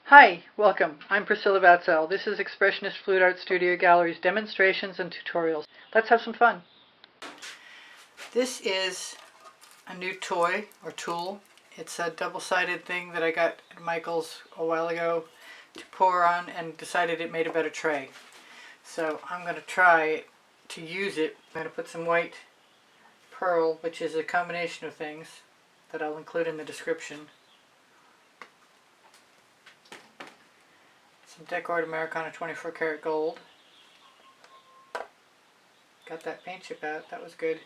Hi, welcome. I'm Priscilla Batzell. This is Expressionist Fluid Art Studio Gallery's demonstrations and tutorials. Let's have some fun. This is a new toy or tool. It's a double-sided thing that I got at Michael's a while ago to pour on and decided it made a better tray. So I'm going to try to use it. I'm going to put some white pearl, which is a combination of things that I'll include in the description. Some Decor Americana 24 karat gold. Got that paint chip out, that was good.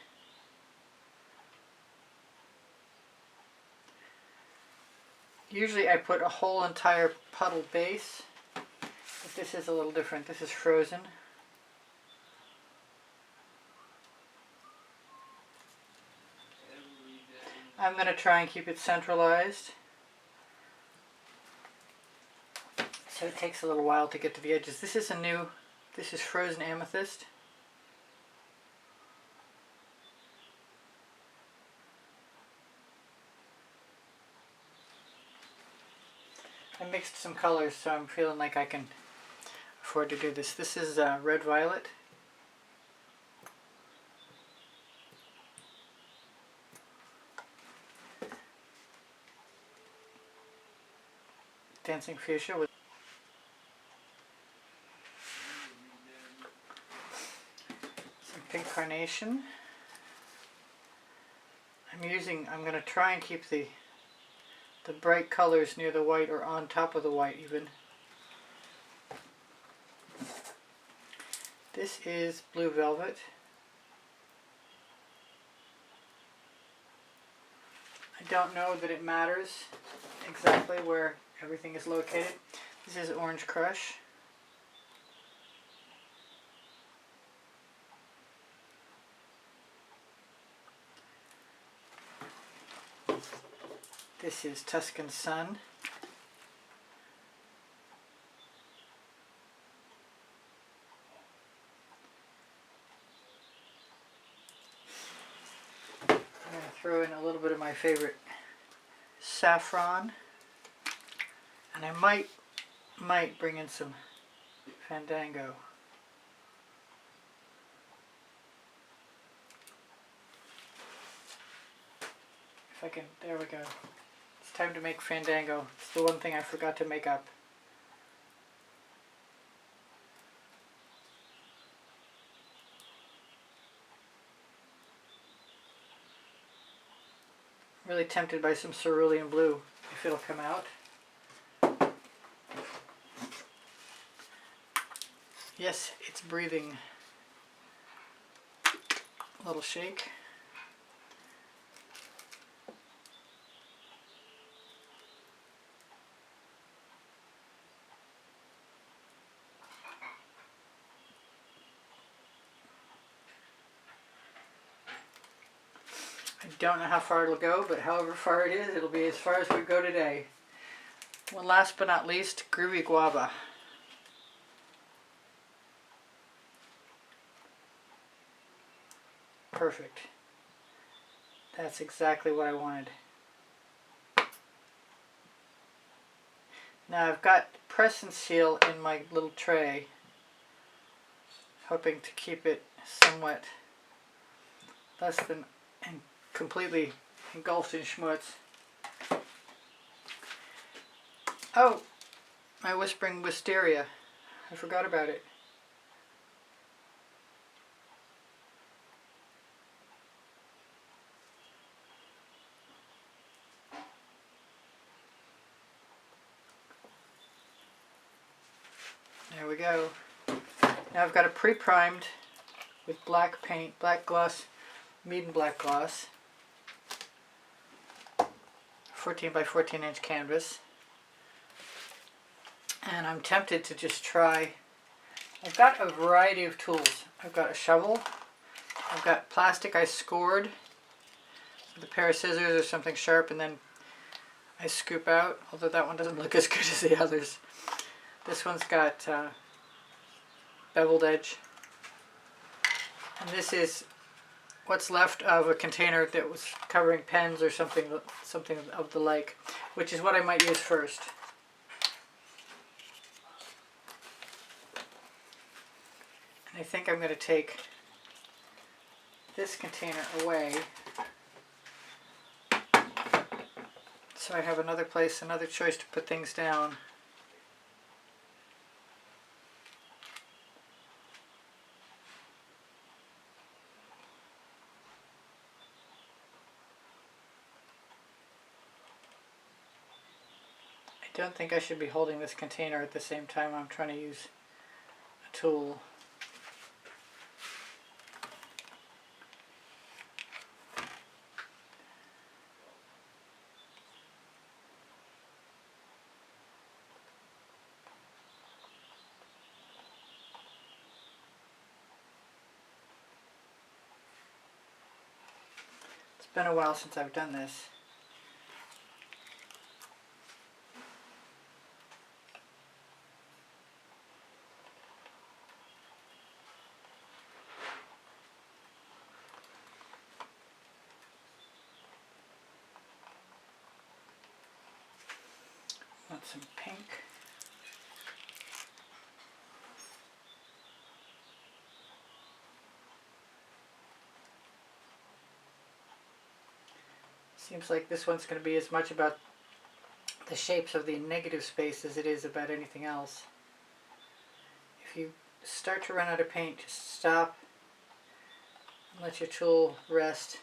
Usually I put a whole entire puddle base, but this is a little different. This is frozen. I'm going to try and keep it centralized, so it takes a little while to get to the edges. This is frozen amethyst. I mixed some colors, so I'm feeling like I can afford to do this. This is red violet. Dancing fuchsia with some pink carnation. I'm going to try and keep the bright colors near the white or on top of the white even. This is blue velvet. I don't know that it matters exactly where everything is located. This is orange crush. This is Tuscan Sun. I'm going to throw in a little bit of my favorite saffron, and I might bring in some Fandango. If I can, there we go. It's time to make Fandango. It's the one thing I forgot to make up. I'm really tempted by some cerulean blue, if it'll come out. Yes, it's breathing. A little shake. I don't know how far it'll go, but however far it is, it'll be as far as we go today. Well, last but not least, Groovy Guava. Perfect. That's exactly what I wanted. Now I've got press and seal in my little tray, hoping to keep it somewhat less than and completely engulfed in schmutz. Oh, my whispering wisteria. I forgot about it. There we go. Now I've got it pre-primed with black paint, black gloss, Meeden black gloss. 14 by 14 inch canvas. And I'm tempted to just try. I've got a variety of tools. I've got a shovel. I've got plastic I scored with a pair of scissors or something sharp, and then I scoop out, although that one doesn't look as good as the others. This one's got beveled edge. And this is what's left of a container that was covering pens or something of the like, which is what I might use first. I think I'm going to take this container away so I have another place, another choice to put things down. I don't think I should be holding this container at the same time I'm trying to use a tool. It's been a while since I've done this. Want some pink. Seems like this one's going to be as much about the shapes of the negative space as it is about anything else. If you start to run out of paint, just stop and let your tool rest.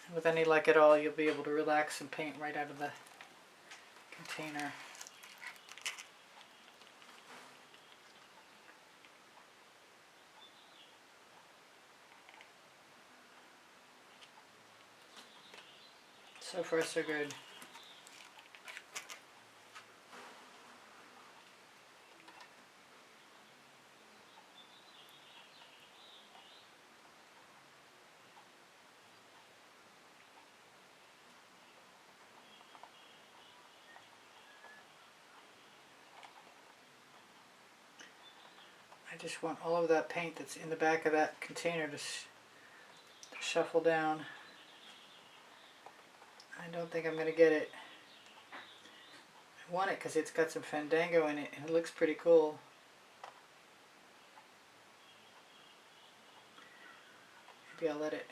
And with any luck at all, you'll be able to relax and paint right out of the container. So far, so good. I just want all of that paint that's in the back of that container to shuffle down. I don't think I'm going to get it. I want it because it's got some Fandango in it and it looks pretty cool. Maybe I'll let it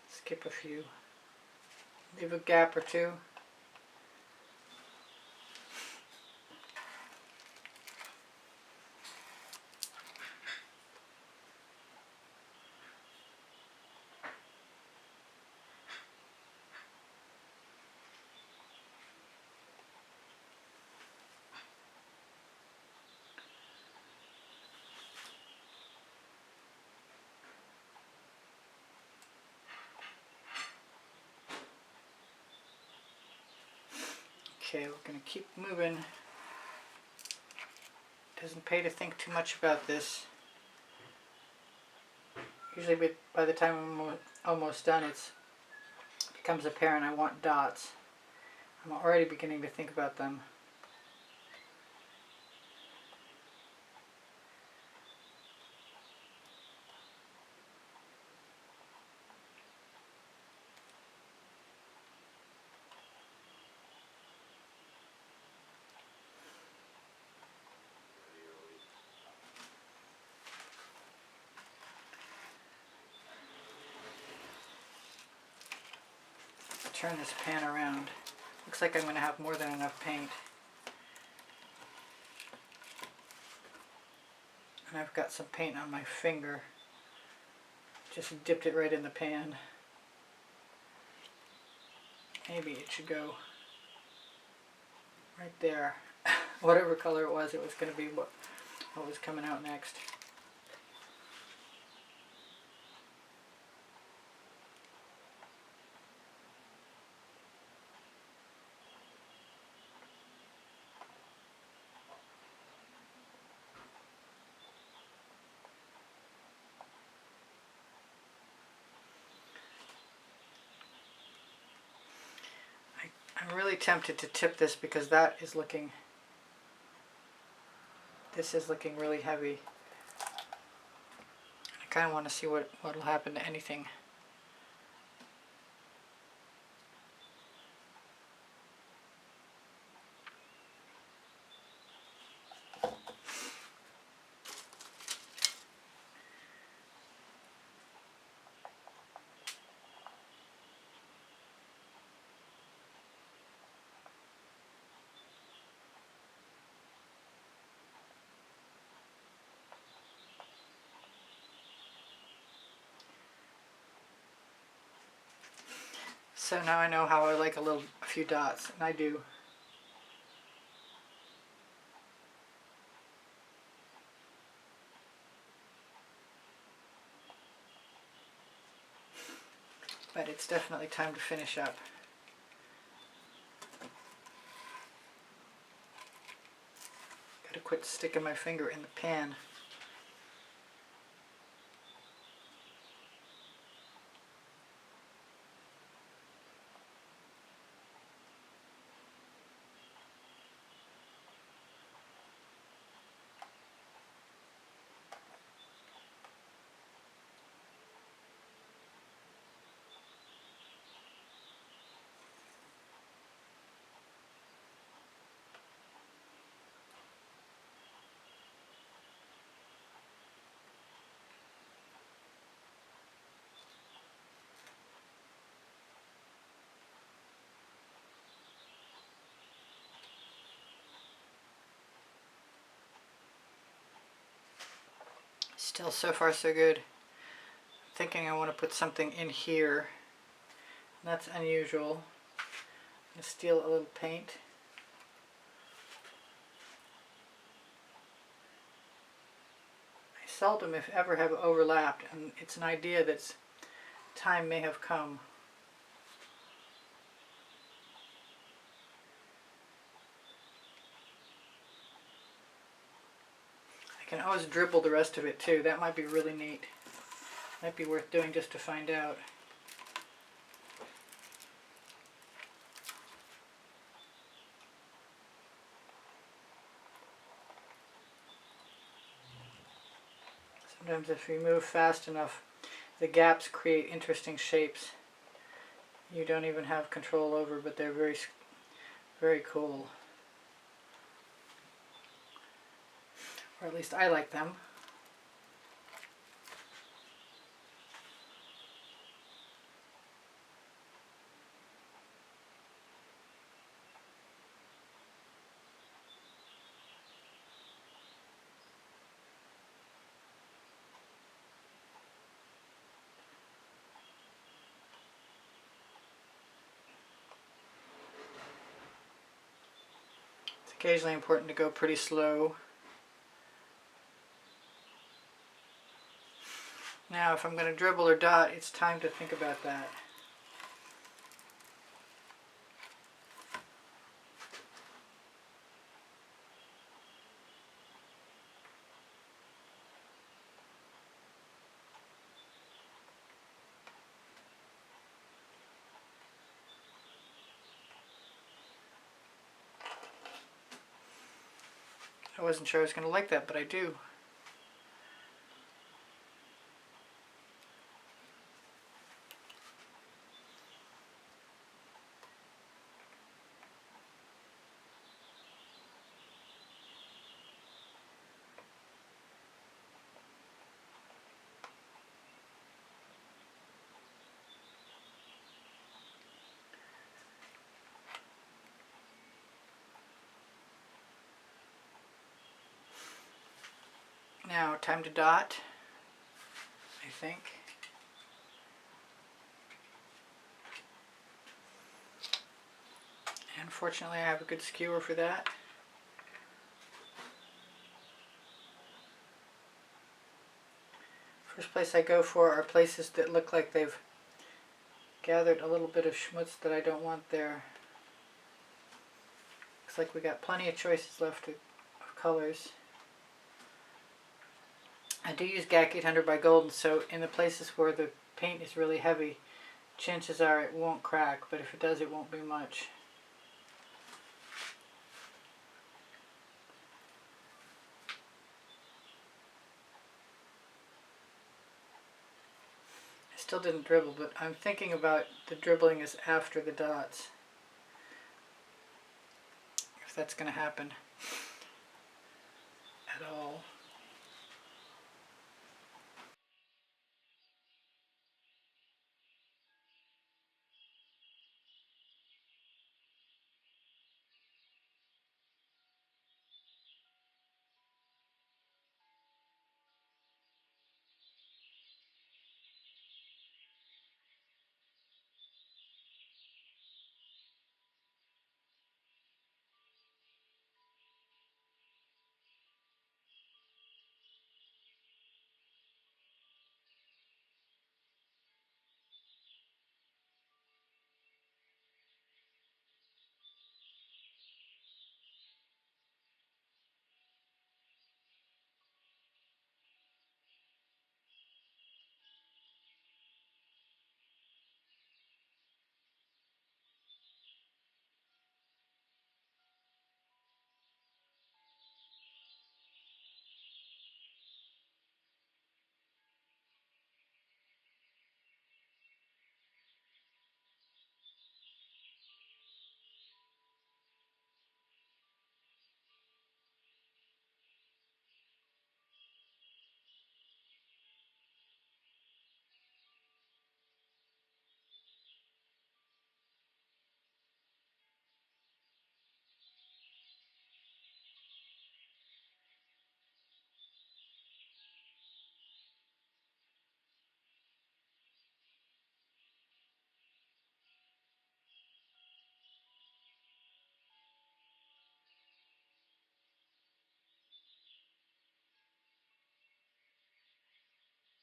skip a few. Leave a gap or two. Okay, we're going to keep moving. Doesn't pay to think too much about this. Usually by the time I'm almost done, it becomes apparent I want dots. I'm already beginning to think about them. Turn this pan around. Looks like I'm going to have more than enough paint. And I've got some paint on my finger. Just dipped it right in the pan. Maybe it should go right there. Whatever color it was going to be what was coming out next. I'm really tempted to tip this because this is looking really heavy. I kind of want to see what will happen to anything. So now I know how I like a few dots, and I do. But it's definitely time to finish up. Gotta quit sticking my finger in the pan. Still so far so good. I'm thinking I want to put something in here. That's unusual. I'm going to steal a little paint. I seldom, if ever, have overlapped, and it's an idea that's time may have come. I can always dribble the rest of it too. That might be really neat. Might be worth doing just to find out. Sometimes if you move fast enough, the gaps create interesting shapes you don't even have control over, but they're very, very cool. Or at least I like them. It's occasionally important to go pretty slow. Now if I'm going to dribble or dot, it's time to think about that. I wasn't sure I was going to like that, but I do. Now, time to dot, I think. And fortunately I have a good skewer for that. First place I go for are places that look like they've gathered a little bit of schmutz that I don't want there. Looks like we got plenty of choices left of colors. I do use GAC 800 by Golden, so in the places where the paint is really heavy, chances are it won't crack, but if it does, it won't be much. I still didn't dribble, but I'm thinking about the dribbling is after the dots, if that's going to happen at all.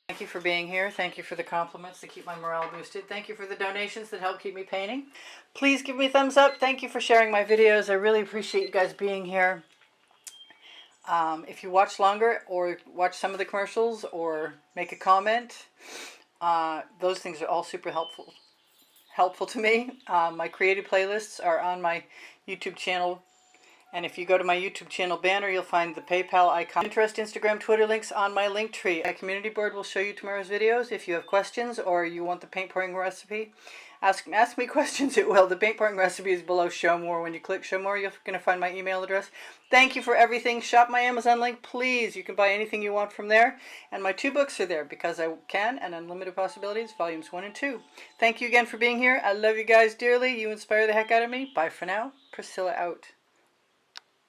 Thank you for being here. Thank you for the compliments that keep my morale boosted. Thank you for the donations that help keep me painting. Please give me a thumbs up. Thank you for sharing my videos. I really appreciate you guys being here. If you watch longer or watch some of the commercials or make a comment, those things are all super helpful to me. My creative playlists are on my YouTube channel. And if you go to my YouTube channel banner, you'll find the PayPal icon. Pinterest, Instagram, Twitter links on my link tree. My community board will show you tomorrow's videos. If you have questions or you want the paint pouring recipe, ask me questions, it will. The paint pouring recipe is below Show More. When you click Show More, you're going to find my email address. Thank you for everything. Shop my Amazon link, please. You can buy anything you want from there. And my 2 books are there, Because I Can and Unlimited Possibilities, Volumes 1 and 2. Thank you again for being here. I love you guys dearly. You inspire the heck out of me. Bye for now. Priscilla out.